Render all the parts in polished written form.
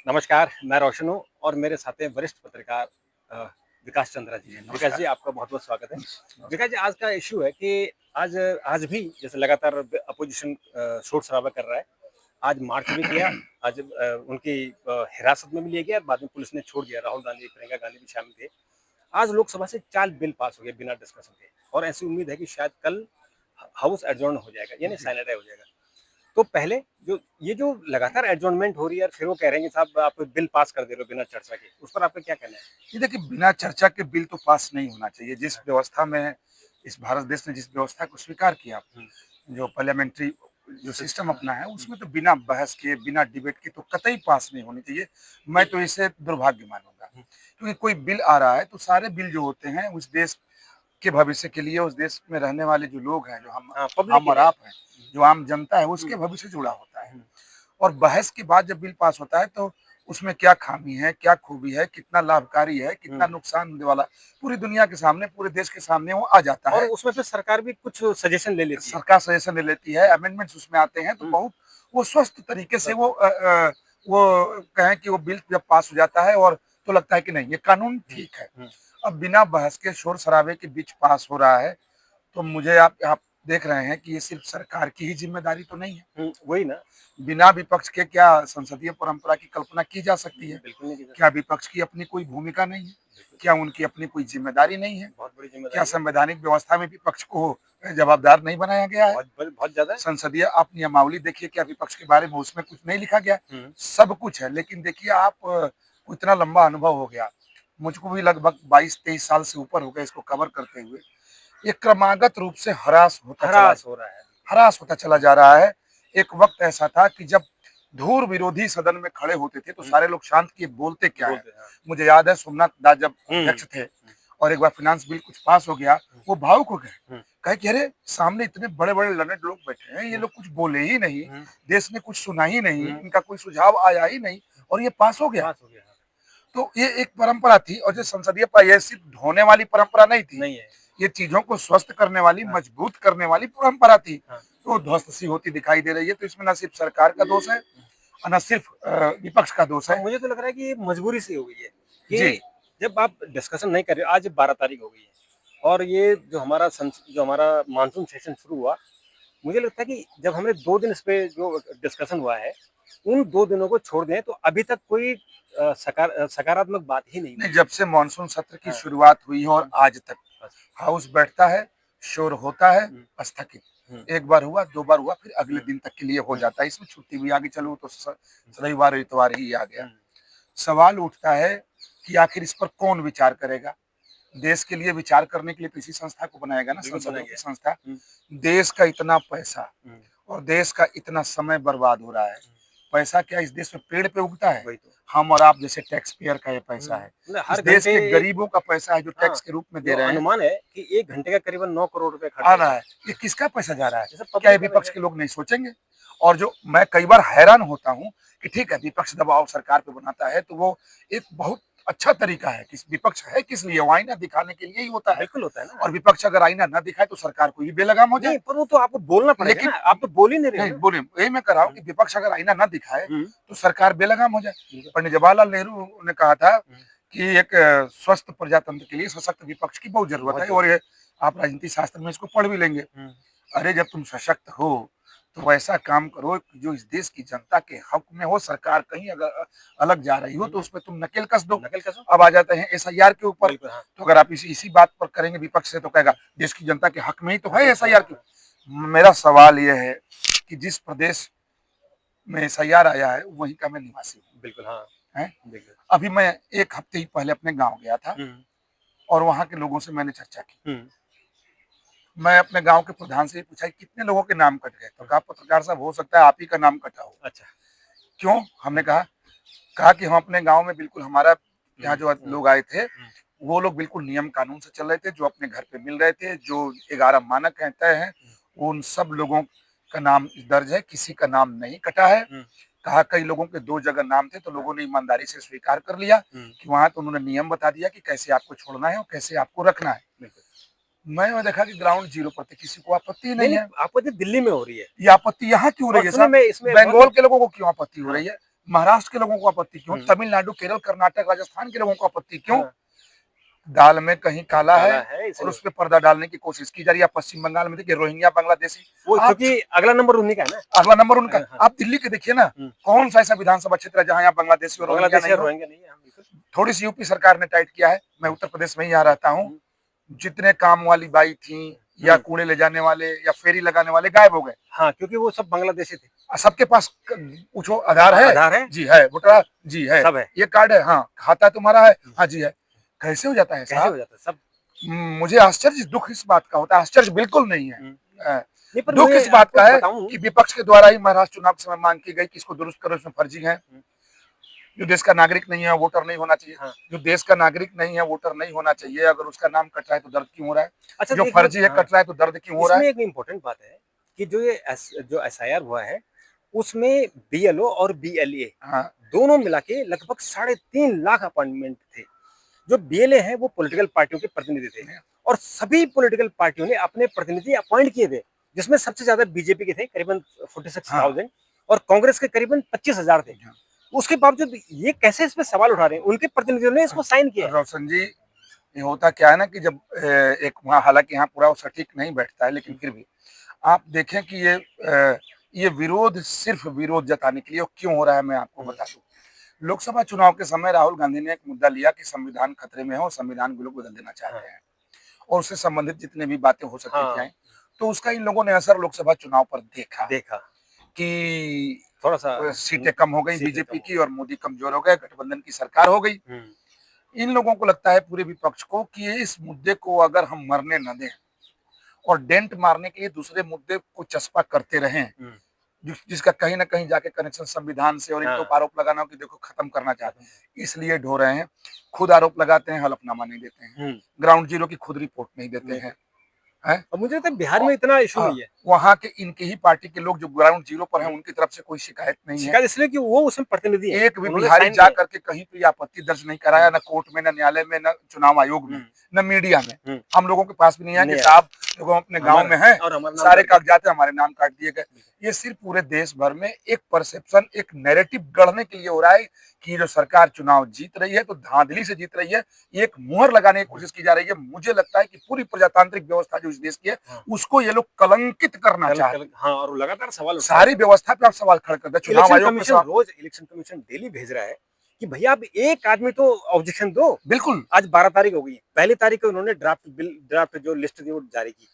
नमस्कार, मैं रोशन हूँ और मेरे साथ हैं वरिष्ठ पत्रकार अ, विकास चंद्रा जी। विकास जी, आपका बहुत-बहुत स्वागत है। विकास जी, आज का इश्यू है कि आज आज भी जैसे लगातार अपोज़िशन शोर-शराबा कर रहा है। आज मार्च भी किया, आज उनकी हिरासत में भी लिया गया, बाद में पुलिस ने छोड़ दिया। राहुल गांधी, प्रियंका गांधी भी शामिल थे। आज लोकसभा से 4 बिल पास हो गए बिना डिस्कशन के और ऐसी उम्मीद है कि शायद कल हाउस एडजॉर्न हो जाएगा, यानी साइलेंट हो जाएगा। तो पहले जो ये जो लगातार एडजॉर्नमेंट हो रही है और फिर वो कह रहे हैं कि साहब आप बिल पास कर दे रहे हो बिना चर्चा के, उस पर आपका क्या कहना है? ये देखिए, बिना चर्चा के बिल तो पास नहीं होना चाहिए। जिस व्यवस्था में इस भारत देश ने जिस व्यवस्था को स्वीकार किया, हुँ, जो पार्लियामेंट्री जो सिस्टम हाँ, अपना है, उसमें तो बिना बहस के, बिना डिबेट के तो कतई पास नहीं होनी चाहिए। मैं तो इसे दुर्भाग्य मानूंगा, हुँ, क्योंकि कोई बिल आ रहा है तो सारे बिल जो होते हैं उस देश के भविष्य के लिए, उस देश में रहने वाले जो लोग हैं, जो हाँ, पब्लिक हम के और लिए। आप हैं, जो आम जनता है, हुँ, उसके भविष्य से जुड़ा होता है। हुँ, और बहस के बाद जब बिल पास होता है तो उसमें क्या खामी है, क्या खूबी है, कितना लाभकारी है, कितना हुँ। नुकसान होने वाला, पूरी दुनिया के सामने, पूरे देश के सामने वो आ जाता और है। उसमें फिर सरकार भी कुछ सजेशन ले लेती है। सरकार सजेशन ले लेती है, अमेंडमेंट्स उसमें आते हैं, तो हुँ, बहुत वो स्वस्थ तरीके से बस, वो कहें कि वो बिल जब पास हो जाता है और तो लगता है कि नहीं, ये कानून हुँ, ठीक है। हुँ, अब बिना बहस के शोर शराबे के बीच पास हो रहा है, तो मुझे आप देख रहे हैं कि ये सिर्फ सरकार की ही जिम्मेदारी तो नहीं है। हुँ, वही ना, बिना विपक्ष के क्या संसदीय परंपरा की कल्पना की जा सकती है? बिल्कुल नहीं की जा क्या सकती। विपक्ष की अपनी कोई भूमिका नहीं है? बिल्कुल, क्या उनकी अपनी कोई जिम्मेदारी नहीं है? बहुत बड़ी क्या ज़िम्मेदारी है, संवैधानिक व्यवस्था में विपक्ष को जवाबदार नहीं बनाया गया है? बहुत ज़्यादा है। संसदीय आप नियमावली देखिए, क्या विपक्ष के बारे में उसमें कुछ नहीं लिखा गया? हुँ, सब कुछ है, लेकिन देखिए आप को इतना लंबा अनुभव हो गया, मुझको भी लगभग 22-23 साल से ऊपर हो गए इसको कवर करते हुए। ये क्रमागत रूप से हरास हो रहा है। हरास होता चला जा रहा है। एक वक्त ऐसा था कि जब धूर विरोधी सदन में खड़े होते थे तो हुँ, सारे लोग शांत किए बोलते क्या है। बोलते हैं, हाँ। मुझे याद है सोमनाथ दास जब हुँ, अध्यक्ष थे हुँ, और एक बार फाइनेंस बिल कुछ पास हो गया, हुँ, वो भावुक हो गए। हुँ, कहे कि अरे सामने इतने बड़े बड़े लर्नेड लोग बैठे हैं, ये हुँ, लोग कुछ बोले ही नहीं, हुँ, देश ने कुछ सुना ही नहीं, हुँ, इनका कोई सुझाव आया ही नहीं और ये पास हो गया। पास हो गया, हाँ। तो ये एक परंपरा थी, और जो संसदीय ये सिर्फ ढोने वाली परंपरा नहीं थी, नहीं है। ये चीजों को स्वस्थ करने वाली, हाँ, मजबूत करने वाली परंपरा थी। हाँ। तो ध्वस्त सी होती दिखाई दे रही है, तो इसमें न सिर्फ सरकार का दोष है और न सिर्फ विपक्ष का दोष हाँ, है। मुझे तो लग रहा है कि ये मजबूरी सी हो गई है जी। कि जब आप डिस्कशन नहीं कर रहे हो, आज 12 तारीख हो गई है और ये जो हमारा मानसून सेशन शुरू हुआ, मुझे लगता है कि जब हमने 2 दिन इस पे जो डिस्कशन हुआ है, उन 2 दिनों को छोड़ दें तो अभी तक कोई सकारात्मक बात ही नहीं हुई नहीं, है। जब से मानसून सत्र की हाँ, शुरुआत हुई है और हुँ, आज तक बस। हाउस बैठता है, शोर होता है, हुँ, स्थगित। हुँ, एक बार हुआ, 2 बार हुआ, फिर अगले हुँ, दिन तक के लिए हो हुँ, जाता है। इसमें छुट्टी भी आ गई, चलो तो रविवार इतवार ही आ गया। हुँ, सवाल उठता है कि आखिर इस पर कौन विचार करेगा? देश के लिए विचार करने के लिए तो इसी संस्था को बनाएगा ना, बिल्कुल संसद बनाएँगे। रूपी संस्था। हुँ, देश का इतना पैसा हुँ, और देश का इतना समय बर्बाद हो रहा है। हुँ, पैसा क्या इस देश में पेड़ पे उगता है? वही तो। हम और आप जैसे टैक्स पेयर का ये हुँ, पैसा है। मतलब इस हर देश घंटे के एक गरीबों का पैसा है जो हाँ, टैक्स के रूप में दे जो रहे हैं, अनुमान है कि 1 घंटे का करीबन 9 करोड़ रुपए खर्च आ होता रहा है। है। ये किसका पैसा जा रहा है? ये सब क्या ये पब्लिक का विपक्ष पैसा है। के लोग नहीं सोचेंगे? और जो मैं कई बार हैरान होता हूँ कि ठीक है, विपक्ष दबाव सरकार पे बनाता है, तो वो एक बहुत अच्छा तरीका है कि विपक्ष है किस लिए? वो आईना दिखाने के लिए ही होता है। बिल्कुल होता है ना। और विपक्ष अगर आईना न दिखाए तो सरकार को भी बेलगाम हो जाए। नहीं, पर वो तो आपको बोलना पड़ेगा लेकिन ना, आप तो बोल ही नहीं रहे हो नहीं, ना। बोले यही मैं कर रहा हूँ हुँ, कि विपक्ष अगर आईना न दिखाए हुँ, तो सरकार बेलगाम हो जाए। बिल्कुल। पंडित जवाहरलाल नेहरू ने कहा था हुँ, कि एक स्वस्थ प्रजातंत्र के लिए सशक्त विपक्ष की बहुत जरूरत बहुत है, और ज़रूरत ये आप राजनीति शास्त्र में इसको पढ़ भी लेंगे। है। हुँ, अरे जब तुम सशक्त हो तो वैसा काम करो कि जो इस देश की जनता के हक में हो। सरकार कहीं अगर अलग जा रही हो हुँ, तो उसमें तुम नकेल कस दो। नकल कसो। अब आ जाते हैं एसआईआर के ऊपर, बिल्कुल, हाँ। तो अगर आप इसी बात पर करेंगे विपक्ष से तो कहेगा देश की जनता के हक में ही तो है हक में है, एसआईआर की। हाँ। मेरा सवाल यह है कि जिस प्रदेश में एसआईआर आया है वहीं का मैं निवासी बिल्कुल, हाँ। हूँ हैं। बिल्कुल। अभी मैं 1 हफ्ते ही पहले अपने गांव गया था हुँ, और वहां के लोगों से मैंने चर्चा की। हुँ, मैं अपने गांव के प्रधान से ही पूछा कि कितने लोगों के नाम कट गए, तो हुँ। कहा पत्रकार साहब हो सकता है आप ही का नाम कटा हो। अच्छा। क्यों? हमने हाँ। कहा कहा कि हम अपने गांव में बिल्कुल हमारा हुँ, यहाँ जो हुँ, लोग आए थे हुँ, वो लोग बिल्कुल नियम कानून से चल रहे थे, जो अपने घर पे मिल रहे थे, जो 11 मानक हैं तय हैं, हुँ, उन सब लोगों का नाम दर्ज है, किसी का नाम नहीं कटा है। हुँ, कहा कई लोगों के 2 जगह नाम थे तो लोगों ने ईमानदारी से स्वीकार कर लिया हुँ, कि वहां तो उन्होंने नियम बता दिया कि कैसे आपको छोड़ना है और कैसे आपको रखना है। बिल्कुल। मैंने देखा कि ग्राउंड जीरो पर थे, किसी को आपत्ति ही नहीं, नहीं नहीं, है। आपत्ति दिल्ली में हो रही है ये आपत्ति यहाँ क्यों हो और रही है सुनिए साहब? मैं इसमें बहुत बंगाल के लोगों को क्यों आपत्ति हो हाँ, रही है? महाराष्ट्र के लोगों को आपत्ति क्यों, तमिलनाडु, केरल, कर्नाटक, राजस्थान के लोगों को आपत्ति क्यों? दाल में कहीं काला है और इसलिए उस पे पर्दा डालने की कोशिश की जा रही है। पश्चिम बंगाल में देखिए रोहिंग्या बांग्लादेशी, वो आप क्योंकि अगला नंबर उन्हीं का है ना, अगला नंबर उनका। हाँ। आप दिल्ली के देखिए ना, कौन सा ऐसा विधानसभा क्षेत्र है जहां यहाँ बांग्लादेशी और रोहिंग्या बांग्लादेश नहीं या हो? रोहिंग्या नहीं है, हाँ, बिल्कुल। थोड़ी सी यूपी सरकार ने टाइट किया है, मैं उत्तर प्रदेश में ही यहाँ रहता हूँ, जितने काम वाली बाई थी या कूड़े ले जाने वाले या फेरी लगाने वाले गायब हो गए। हाँ, क्योंकि वो सब बांग्लादेशी थे। सबके पास पूछो आधार है? आधार है? जी है। वोटर जी है। सब है। ये कार्ड है? हाँ। खाता तुम्हारा है? हाँ जी है। कैसे हो जाता है कैसे हो साहब? जाता है सब? मुझे आश्चर्य, दुख इस बात का होता है, आश्चर्य बिल्कुल नहीं है। नहीं, पर दुख मैं इस बात का आपको है बताऊं, कि विपक्ष के द्वारा ही महाराष्ट्र चुनाव के समय मांग की गई कि इसको दुरुस्त करो, इसमें फर्जी है। जो देश का नागरिक नहीं है वोटर नहीं होना चाहिए। जो देश का नागरिक नहीं है वोटर नहीं होना चाहिए। अगर उसका नाम कट रहा है तो दर्द क्यों हो रहा है? अच्छा, जो एक फर्जी है कट रहा है तो दर्द क्यों हो रहा है? इसमें एक इम्पोर्टेंट बात है कि जो एसआईआर हुआ है उसमें बीएलओ और बीएलए हाँ, दोनों मिला के लगभग 3.5 लाख अपॉइंटमेंट थे। जो बीएलए हैं वो पॉलिटिकल पार्टियों के प्रतिनिधि थे और सभी पॉलिटिकल पार्टियों ने अपने प्रतिनिधि अपॉइंट किए थे, जिसमें सबसे ज्यादा बीजेपी के थे करीबन 46,000 और कांग्रेस के करीबन 25,000 थे। उसके बावजूद ये कैसे इस पे सवाल उठा रहे हैं? उनके प्रतिनिधियों ने इसको साइन किया है। रोशन जी, ये होता क्या है ना कि जब एक वहाँ, हालांकि यहाँ पूरा वो सटीक नहीं बैठता है, लेकिन फिर भी आप देखें कि ये विरोध सिर्फ विरोध जताने के लिए क्यों हो रहा है, मैं आपको बता दूं। लोकसभा चुनाव के समय राहुल गांधी ने एक मुद्दा लिया कि संविधान खतरे में है और संविधान को लोग बदल देना चाहते हैं और उससे संबंधित जितने भी बातें हो सकती थी, तो उसका इन लोगों ने असर लोकसभा चुनाव पर देखा कि थोड़ा सा सीटें कम हो गई बीजेपी की और मोदी कमजोर हो गए, गठबंधन की सरकार हो गई। इन लोगों को लगता है, पूरे विपक्ष को, कि इस मुद्दे को अगर हम मरने न दें और डेंट मारने के लिए दूसरे मुद्दे को चस्पा करते रहें, जिसका कहीं ना कहीं जाके कनेक्शन संविधान से, और इनको आरोप लगाना हो कि देखो खत्म करना चाहते हैं, इसलिए ढो रहे हैं। खुद आरोप लगाते हैं, हलफनामा नहीं देते हैं, ग्राउंड जीरो की खुद रिपोर्ट नहीं देते हैं। अब मुझे लगता है बिहार में इतना इशू नहीं है। वहाँ के इनकी ही पार्टी के लोग जो ग्राउंड जीरो पर हैं, उनकी तरफ से कोई शिकायत नहीं है। शिकायत इसलिए कि वो उसमें प्रतिनिधि है। एक भी बिहारी जा करके कहीं पे आपत्ति दर्ज नहीं कराया, न कोर्ट में, न न्यायालय में, न चुनाव आयोग में, न मीडिया में। हम लोगों के पास भी नहीं है कि साहब लोग अपने गांव में हैं, सारे कागजात हमारे नाम काट दिए गए। ये सिर्फ पूरे देश भर में एक परसेप्शन, एक नैरेटिव गढ़ने के लिए हो रहा है कि जो सरकार चुनाव जीत रही है तो धांधली से जीत रही है, एक मुहर लगाने की कोशिश की जा रही है। मुझे लगता है कि पूरी प्रजातांत्रिक व्यवस्था जो इस देश की है, उसको ये लोग कलंकित करना चाहते हैं। हाँ, और लगातार सवाल, सारी व्यवस्था पे आप सवाल खड़े कर दे। चुनाव आयोग में रोज इलेक्शन कमीशन डेली भेज रहा है कि भैया आप एक आदमी तो ऑब्जेक्शन दो। बिल्कुल। आज 12 तारीख हो गई, पहली तारीख को उन्होंने ड्राफ्ट जो लिस्ट थी वो जारी की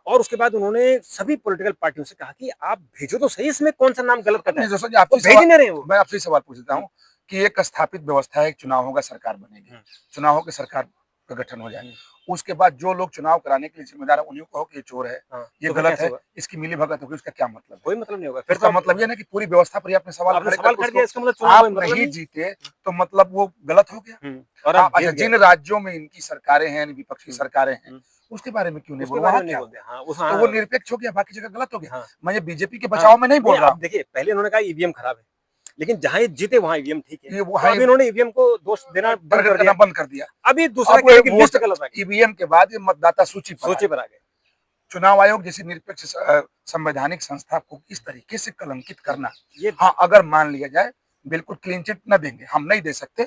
और उसके बाद उन्होंने सभी पॉलिटिकल पार्टियों से कहा कि आप भेजो तो सही, इसमें कौन सा नाम गलत करना है। भेज नहीं रहे हो। मैं आपसे सवाल पूछता हूँ कि एक स्थापित व्यवस्था है, चुनाव होगा, सरकार बनेगी, चुनाव होकर सरकार का गठन हो जाए, उसके बाद जो लोग चुनाव कराने के लिए जिम्मेदार है उन्हीं को कहो कि ये चोर है, ये गलत है, इसकी मिली भगत होगी, उसका क्या मतलब? कोई मतलब नहीं होगा। फिर तो मतलब ये ना कि पूरी व्यवस्था पर आपने सवाल खड़े कर दिया, इसका मतलब आप नहीं जीते तो मतलब वो गलत हो गया। और अच्छा, जिन राज्यों में इनकी सरकारें हैं, विपक्षी सरकारें हैं, उसके बारे में क्यों नहीं बोल रहा? तो वो निरपेक्ष हो गया, बाकी जगह गलत हो गया। मैं ये बीजेपी के बचाव में नहीं बोल रहा। देखिए, पहले उन्होंने कहा ईवीएम खराब है, लेकिन जहाँ जीते वहाँ ईवीएम ठीक है, तो अभी इन्होंने ईवीएम को दोष देना बंद कर दिया। अभी दूसरा लिस्ट गलत है, ईवीएम के बाद ये मतदाता सूची पर आ गए। चुनाव आयोग जैसी निरपेक्ष संवैधानिक संस्था को इस तरीके से कलंकित करना, हाँ, अगर मान लिया जाए, बिल्कुल क्लीन चिट न देंगे, हम नहीं दे सकते।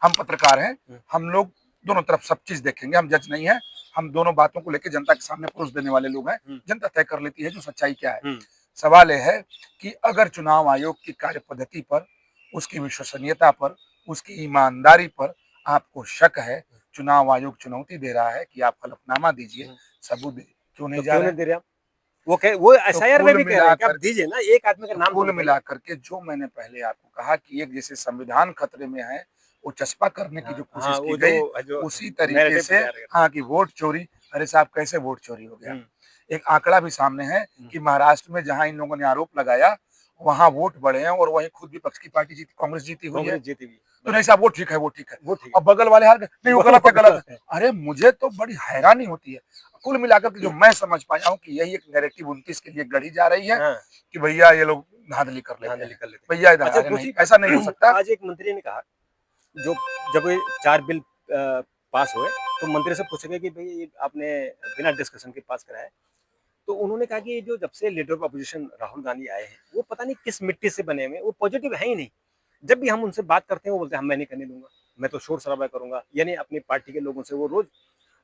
हम पत्रकार हैं, हम लोग दोनों तरफ सब चीज देखेंगे, हम जज नहीं है। हम दोनों बातों को लेकर जनता के सामने परोस देने वाले लोग हैं। जनता तय कर लेती है जो सच्चाई क्या है। सवाल यह है कि अगर चुनाव आयोग की कार्य पद्धति पर, उसकी विश्वसनीयता पर, उसकी ईमानदारी पर आपको शक है, चुनाव आयोग चुनौती दे रहा है कि आप हलफनामा दीजिए, सबूत दीजिए, क्यों नहीं जा रहे हैं? वो एसआईआर में भी कह रहे हैं कि आप दीजिए ना, एक आदमी का नाम। कुल मिलाकर के जो मैंने पहले आपको कहा कि एक जैसे संविधान खतरे में है, वो चस्पा करने की जो कोशिश की गई, उसी तरीके से, हाँ, कि वोट चोरी। अरे साहब, कैसे वोट चोरी हो गया? एक आंकड़ा भी सामने है कि महाराष्ट्र में जहां इन लोगों ने आरोप लगाया, वहां वोट बढ़े हैं और वहीं खुद विपक्ष की पार्टी जीती, कांग्रेस जीती हुई है। तो नहीं साहब, वो ठीक है, वो ठीक है, वो ठीक है। अब बगल वाले हार गए, नहीं वो गलत है, गलत है। अरे मुझे तो बड़ी हैरानी होती है। कुल मिलाकर के जो मैं समझ पाया हूँ कि यही एक नैरेटिव 29 के लिए गढ़ी जा रही है कि भैया ये लोग धांधली कर लेते हैं, भैया इधर नहीं, ऐसा नहीं हो सकता। आज एक मंत्री ने कहा, जो जब ये 4 बिल पास हुए तो मंत्री से पूछा गया कि भाई ये आपने बिना डिस्कशन के पास कराया, तो उन्होंने कहा कि जो जब से leader of opposition Rahul Gandhi आए हैं, वो पता नहीं किस मिट्टी से बने हुए, वो पॉजिटिव है ही नहीं। जब भी हम उनसे बात करते हैं वो बोलते हैं हम मैं नहीं करने दूंगा, मैं तो शोर शराबा करूंगा। यानी अपनी पार्टी के लोगों से वो रोज,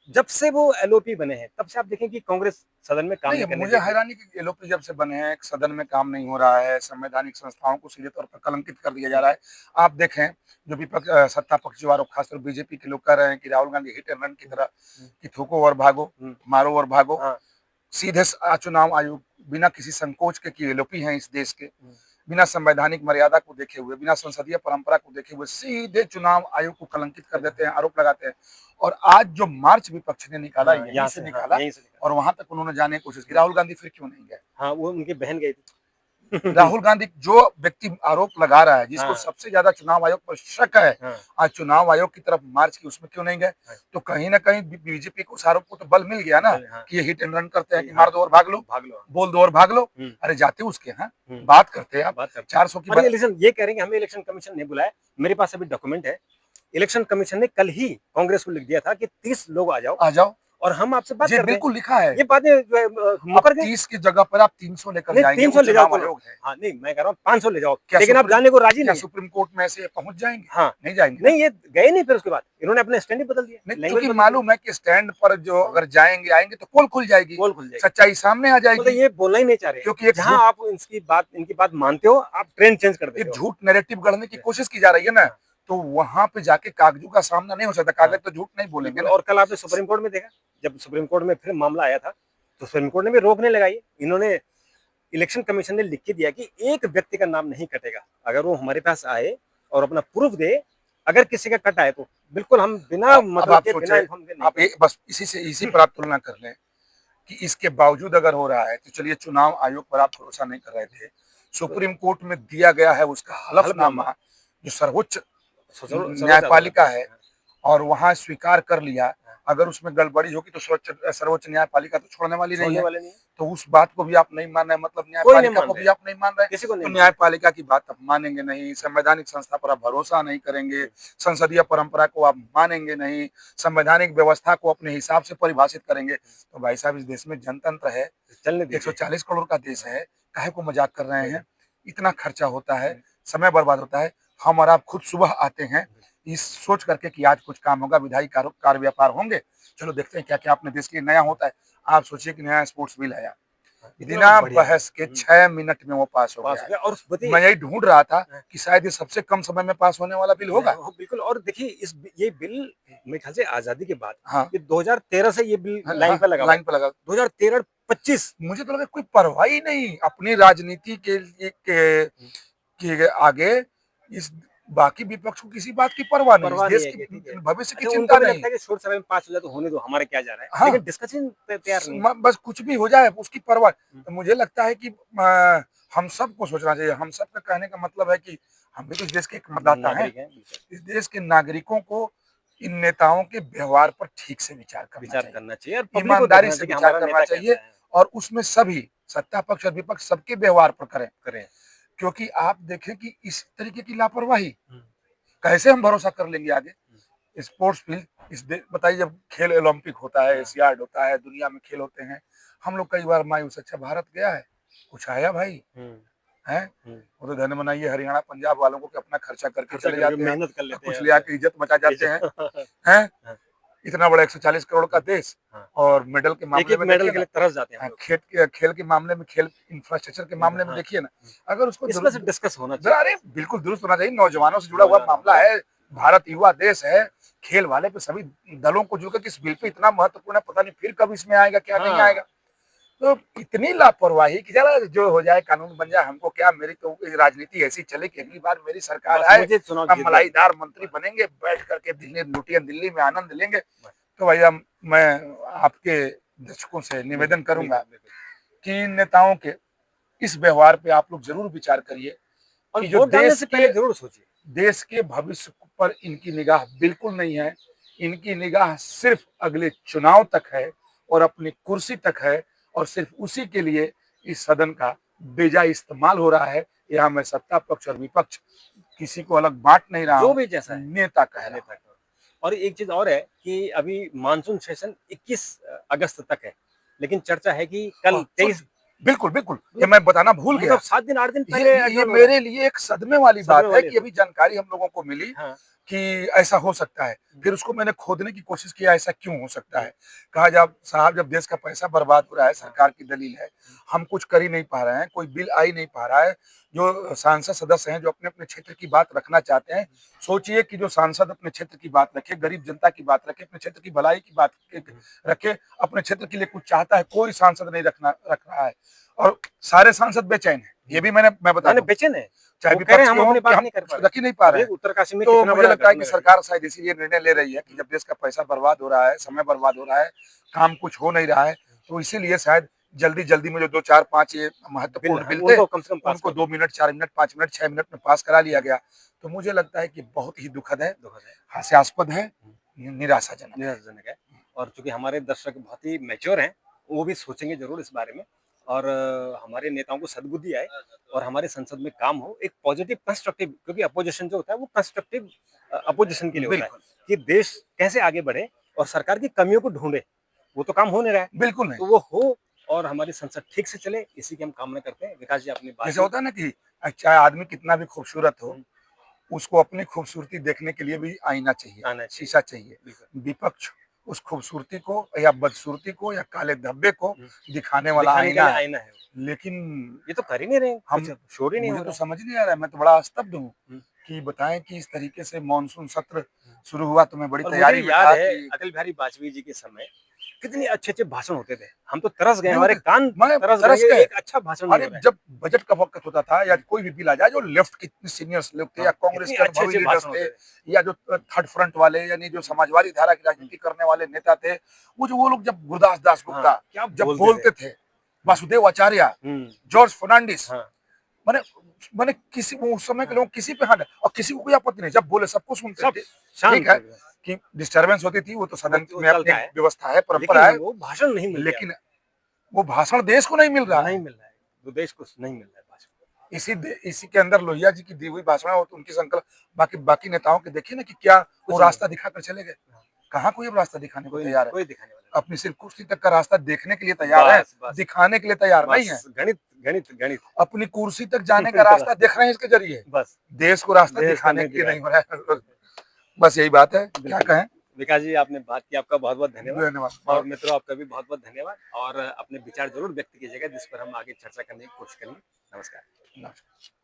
जब से वो एलओपी बने हैं तब से आप देखें कि कांग्रेस सदन में काम नहीं, नहीं करने मुझे देती। हैरानी कि एलओपी जब से बने हैं, सदन में काम नहीं हो रहा है, संवैधानिक संस्थाओं को सीधे तौर पर कलंकित कर दिया जा रहा है। आप देखें, जो विपक्ष सत्ता पक्ष जो आरोप खासकर बीजेपी के लोग कर रहे हैं कि Rahul Gandhi hit and run की तरह कि थूको और भागो, मारो और भागो, हाँ, सीधे चुनाव आयोग बिना किसी संकोच के कि एलओपी हैं इस देश के, बिना संवैधानिक मर्यादा को देखे हुए, बिना संसदीय परंपरा को देखे हुए सीधे चुनाव आयोग को कलंकित कर देते हैं, आरोप लगाते हैं। और आज जो मार्च विपक्ष ने निकाला, हाँ, यहीं यहाँ से से, हाँ, निकाला, यहीं से निकाला। और वहां तक उन्होंने जाने की कोशिश की। राहुल गांधी फिर क्यों नहीं गए? हाँ, वो उनकी बहन गई थी। राहुल गांधी जो व्यक्ति आरोप लगा रहा है, जिसको हाँ, सबसे ज्यादा चुनाव आयोग पर शक है, हाँ, आज चुनाव आयोग की तरफ मार्च की, उसमें क्यों नहीं गए? हाँ। तो कहीं ना कहीं बीजेपी को उस आरोप को तो बल मिल गया ना हाँ, कि ये हिट एंड रन करते हैं, कि हाँ, मार दो और भाग लो, भाग लो। बोल दो और भाग लो। हम्म, अरे जाते उसके यहाँ हम्म, बात करते हैं आप, बात करते हैं। 400 की और ये बात। इलेक्शन, ये कह रहे हैं कि हमें इलेक्शन कमीशन ने बुलाया। मेरे पास अभी डॉक्यूमेंट है, इलेक्शन कमीशन ने कल ही कांग्रेस को लिख दिया था कि 30 लोग आ जाओ आ जाओ, और हम आपसे बात जी करते हैं। बिल्कुल लिखा है। ये बातें जो है, अब मुकर गए। 30 की जगह पर आप 300 लेकर नहीं, जाएंगे, 300 वो ले जाओ चुनाव चलो। आयोग है। हाँ, नहीं, मैं कह रहा हूँ 500 ले जाओ, क्या लेकिन आप सुप्रीम जाने को राजी क्या नहीं है। सुप्रीम कोर्ट में से पहुंच जाएंगे? हाँ, नहीं जाएंगे ना। नहीं, ये गए नहीं। फिर उसके बाद इन्होंने अपने स्टैंड ही बदल दिया, नहीं, लैंग्वेज क्योंकि बदल दी। मालूम है कि स्टैंड पर जो अगर जाएंगे आएंगे तो पोल खुल जाएगी, पोल खुल जाएगी। सच्चाई सामने आ मतलब जाएगी। ये बोलना ही नहीं चाह रहे। क्योंकि एक जहां झूठ, आप इनकी बात मानते हो, आप ट्रेंड चेंज कर देते एक हो। झूठ नैरेटिव गढ़ने की कोशिश की जा रही है ना, हाँ, तो वहां पे जाके कागजों का सामना नहीं हो सकता। हाँ, कागज तो झूठ नहीं बोलेंगे बिल्कुल। ना। और कल आपने सुप्रीम कोर्ट में देखा, जब सुप्रीम कोर्ट में फिर मामला आया था तो सुप्रीम कोर्ट ने भी रोक नहीं लगाई। इन्होंने, इलेक्शन कमीशन ने लिख के दिया कि एक व्यक्ति का नाम नहीं कटेगा। अगर वो हमारे पास आए और अपना प्रूफ दे, अगर किसी का कट आए तो बिल्कुल हम बिना अब मतलब आप के, बिना सोचे, इन्फॉर्म के नहीं आप करेंगे। बस इसी पर आप तुलना कर लें कि इसके बावजूद अगर हो रहा है तो चलिए, चुनाव आयोग पर आप भरोसा नहीं कर रहे थे, सुप्रीम कोर्ट में दिया गया है उसका हलफनामा, हलफनामा, जो सर्वोच्च सर्वोच्च अदालत न्यायपालिका है। है, और वहां स्वीकार कर लिया। अगर उसमें गड़बड़ी होगी तो सर्वोच्च सर्वोच्च न्यायपालिका तो छोड़ने वाली नहीं छोड़ने है। वाले नहीं है। तो उस बात को भी आप नहीं मान रहे, मतलब कोई नहीं न्यायपालिका मान को रहे, भी आप नहीं मान रहे। किसी को तो नहीं मान रहे। न्यायपालिका की बात आप मानेंगे नहीं, संवैधानिक संस्था पर आप भरोसा नहीं करेंगे, संसदीय परंपरा को आप मानेंगे नहीं, संवैधानिक व्यवस्था को अपने हिसाब से परिभाषित करेंगे। तो भाई साहब, इस देश में जनतंत्र है, चलने दीजिए। 140 करोड़ का देश है, काहे को मजाक कर रहे हैं? इतना खर्चा होता है, समय बर्बाद होता है। हम और आप खुद सुबह आते हैं इस सोच करके कि आज कुछ काम होगा, विधायी कार्य व्यापार होंगे, चलो देखते हैं क्या क्या अपने देश के लिए नया होता है। आप सोचिए कि नया स्पोर्ट्स बिल आया, इतना बिना बढ़िया है। बहस के 6 मिनट में वो पास हो पास गया हो है। गया। और बताइए, मैं यही ढूंढ रहा था कि शायद ये सबसे कम समय में पास होने वाला बिल होगा। बिल्कुल। और देखिए, ये बिल मेरे ख्याल से आजादी के बाद, हाँ, ये 2013 से ये बिल हाँ, लाइन हाँ, पर लगा हुआ है। लाइन पर लगा। 2013-25। मुझे तो लगा कोई परवाह ही नहीं अपनी राजनीति के लिए के आगे, इस बाकी विपक्ष को किसी बात की परवाह नहीं, इस परवाह नहीं देश है कि ठीक की है। भविष्य की अच्छा, चिंता उनको भी नहीं। लगता है कि शॉर्ट समय में पास हो जाए तो होने दो, हमारे क्या जा रहा है, हाँ, लेकिन डिस्कशन तैयार नहीं है। बस कुछ भी हो जाए उसकी परवाह। तो मुझे लगता है कि हम सबको सोचना चाहिए। हम सबका कहने का मतलब है कि हम भी तो इस देश के एक मतदाता हैं। नागरिक है, बिल्कुल। इस देश के नागरिकों को इन नेताओं के व्यवहार पर ठीक से विचार करना विचार चाहिए, करना चाहिए और पब्लिक को ईमानदारी देखना से चाहिए कि विचार हमारा करना नेता चाहिए, कैसा है। और उसमें सभी सत्ता पक्ष और विपक्ष सबके व्यवहार पर करें। करें। क्योंकि आप देखें कि इस तरीके की लापरवाही कैसे हम भरोसा कर लेंगे आगे? स्पोर्ट्स फील्ड, बताइए, जब खेल ओलंपिक होता है, एशियाड होता है, दुनिया में खेल होते हैं, हम लोग कई बार मायूस, अच्छा भारत गया है, कुछ आया भाई है? वो तो धन बनाइए हरियाणा पंजाब वालों को कि अपना खर्चा करके खर्चा चले करके जाते हैं, मेहनत कर लेते कुछ हैं। ले आके इज्जत बचा जाते हैं। हैं? हाँ, इतना बड़ा 140 करोड़ का देश, हाँ। और मेडल के एक मामले एक में मेडल देखिए के ना, लिए तरस जाते हैं हम हाँ, लोग। खेल के मामले में, खेल इंफ्रास्ट्रक्चर के मामले में हाँ, देखिए ना, अगर उसको इसमें से डिस्कस होना अरे चाहिए। बिल्कुल दुरुस्त होना चाहिए। नौजवानों से जुड़ा हुआ नौजवान मामला है, भारत युवा देश है, खेल वाले पे सभी दलों को जुड़कर इस बिल पे इतना महत्वपूर्ण है, पता नहीं फिर कब इसमें आएगा, क्या नहीं हाँ, आएगा। तो इतनी लापरवाही कि जरा जो हो जाए, कानून बन जाए, हमको क्या, मेरी तो राजनीति ऐसी चले कि अगली बार मेरी सरकार बस आए, मुझे चुनाव हम जीतना है। मलाईदार मंत्री बनेंगे, बैठ करके दिल्ली लुटियन दिल्ली में आनंद लेंगे। तो भैया, मैं आपके दर्शकों से निवेदन करूंगा कि इन नेताओं के इस व्यवहार पे आप लोग जरूर विचार करिए और कि जो वोट डालने से पहले जरूर सोचिए। देश के भविष्य पर इनकी निगाह बिल्कुल नहीं है। इनकी निगाह सिर्फ अगले चुनाव तक है और अपनी कुर्सी तक है, और सिर्फ उसी के लिए इस सदन का बेजा इस्तेमाल हो रहा है। यहाँ मैं सत्ता पक्ष और विपक्ष किसी को अलग बांट नहीं रहा जो हूँ, भी जैसा है, नेता कह रहा हूँ। नेता का। और एक चीज और है कि अभी मानसून सेशन 21 अगस्त तक है, लेकिन चर्चा है कि कल और 23 बिल्कुल बिल्कुल, ये मैं बताना भूल गया। 7 दिन 8 दिन पहले ये मेरे लिए एक सदमे वाली बात है कि अभी जानकारी हम लोगों को मिली हाँ। कि ऐसा हो सकता है। फिर उसको मैंने खोदने की कोशिश किया, ऐसा क्यों हो सकता है? कहा जब साहब जब देश का पैसा बर्बाद हो रहा है, सरकार की दलील है, हम कुछ कर ही नहीं पा रहे हैं, कोई बिल आ ही नहीं पा रहा है। जो सांसद सदस्य हैं जो अपने-अपने क्षेत्र की बात रखना चाहते हैं, सोचिए कि जो सांसद अपने क्षेत्र की बात रखे, गरीब जनता की बात रखे, अपने क्षेत्र की भलाई की बात रखे, अपने क्षेत्र के लिए कुछ चाहता है, कोई सांसद नहीं रख रहा है। और सारे सांसद बेचैन हैं। ये भी मैं बता दूं, बेचैन है, चाहे वो कह रहे विपक्ष हैं के हम हों अपनी कि बात हम नहीं कर पा कुछ रख ही नहीं पा रहे हैं। उत्तरकाशी में तो कितना मुझे बड़ा लगता है कि घटना सरकार शायद इसीलिए निर्णय ले रही है कि जब देश का पैसा बर्बाद हो रहा है, समय बर्बाद हो रहा है, काम कुछ हो नहीं रहा है, तो इसीलिए शायद जल्दी-जल्दी में जो 2, 4, 5 ये महत्वपूर्ण बिल थे, उनको कम से कम पास उनको कर 2 मिनट, 4 मिनट, 5 मिनट, 6 मिनट में पास करा लिया गया। तो मुझे लगता है कि बहुत ही दुखद है, हास्यास्पद है, निराशाजनक है। निराशाजनक है। और चूंकि हमारे दर्शक बहुत ही मैच्योर हैं, वो भी सोचेंगे जरूर इस बारे में और हमारे नेताओं को सद्बुद्धि आए और हमारे संसद में काम हो एक पॉजिटिव कंस्ट्रक्टिव, क्योंकि अपोजिशन जो होता है वो कंस्ट्रक्टिव अपोजिशन के लिए होता है कि देश कैसे आगे बढ़े और सरकार की कमियों को ढूंढे। वो तो काम हो नहीं रहा है, बिल्कुल नहीं। तो वो हो और हमारी संसद ठीक से चले, इसी की हम कामना करते हैं। विकास जी अपनी बात जैसे होता है ना कि चाहे आदमी कितना भी खूबसूरत हो, उसको अपनी खूबसूरती देखने के लिए भी आईना चाहिए, आना चाहिए। शीशा चाहिए। विपक्ष उस खूबसूरती को या बदसूरती को या काले धब्बे को दिखाने वाला दिखाने के आईना लिए है। आईना है। लेकिन ये तो कर ही नहीं रहे, हम कुछ शोर ही नहीं हो मुझे तो रहा। समझ नहीं आ रहा है, मैं तो बड़ा स्तब्ध हूँ कि बताएं कि इस तरीके से मानसून सत्र शुरू हुआ तो मैं बड़ी और मुझे तैयारी में याद था है कि अटल बिहारी वाजपेयी जी के समय कितने अच्छे-अच्छे भाषण होते थे। हम तो तरस गए, नहीं हमारे होते, कान मैं तरस तरस गए, गए। एक अच्छा भाषण नहीं अरे हो रहा है। जब बजट का वक्त होता था या कोई भी बिल आ जाए, जो लेफ्ट के इतने सीनियर्स लोग थे या कांग्रेस कितने के अनुभवी अच्छे-अच्छे लीडर्स भाषण थे होते थे। या जो थर्ड फ्रंट वाले यानी जो समाजवादी धारा की राजनीति करने वाले नेता थे, वो लोग जब गुरदास दास गुप्ता क्या जब बोलते बोलते थे, वासुदेव आचार्य, जॉर्ज फर्नांडिस, माने माने किसी उस समय के लोग किसी पे हाथ और किसी को कोई आपत्ति नहीं, जब बोले सबको सुनते सब थे। ठीक शांत है हो गए। कि डिस्टर्बेंस होती थी, वो तो सदन वो में अपनी चलता है, व्यवस्था है, लेकिन परंपरा है, वो भाषण नहीं मिल रहा लेकिन वो भाषण देश को नहीं मिल रहा नहीं है। मिल रहा है। वो देश को नहीं मिल रहा है भाषण। इसी के अंदर लोहिया जी की दी हुई भाषण हो तो उनकी संकल्प बाकी बाकी नेताओं के देखिए ना कि क्या वो कुछ रास्ता नहीं। दिखाकर चले गए। कहाँ कोई अब रास्ता दिखाने को कोई तैयार है? कोई दिखाने वाला अपनी सिर्फ कुर्सी तक का रास्ता देखने के लिए तैयार है, बस, बस, दिखाने के लिए तैयार नहीं है। बस गणित, गणित, गणित। अपनी कुर्सी तक जाने का रास्ता देख रहे हैं इसके जरिए, बस देश को रास्ता देश का दिखाने नहीं के लिए दिखाया। नहीं हो रहा है। बस यही बात है, क्या बिल्कुल। कहें? विकास जी आपने बात की, आपका बहुत-बहुत धन्यवाद। धन्यवाद। और मित्रों आपका भी बहुत-बहुत धन्यवाद और अपने विचार ज़रूर व्यक्त कीजिएगा जिस पर हम आगे चर्चा करने की कोशिश करेंगे। नमस्कार। नमस्कार।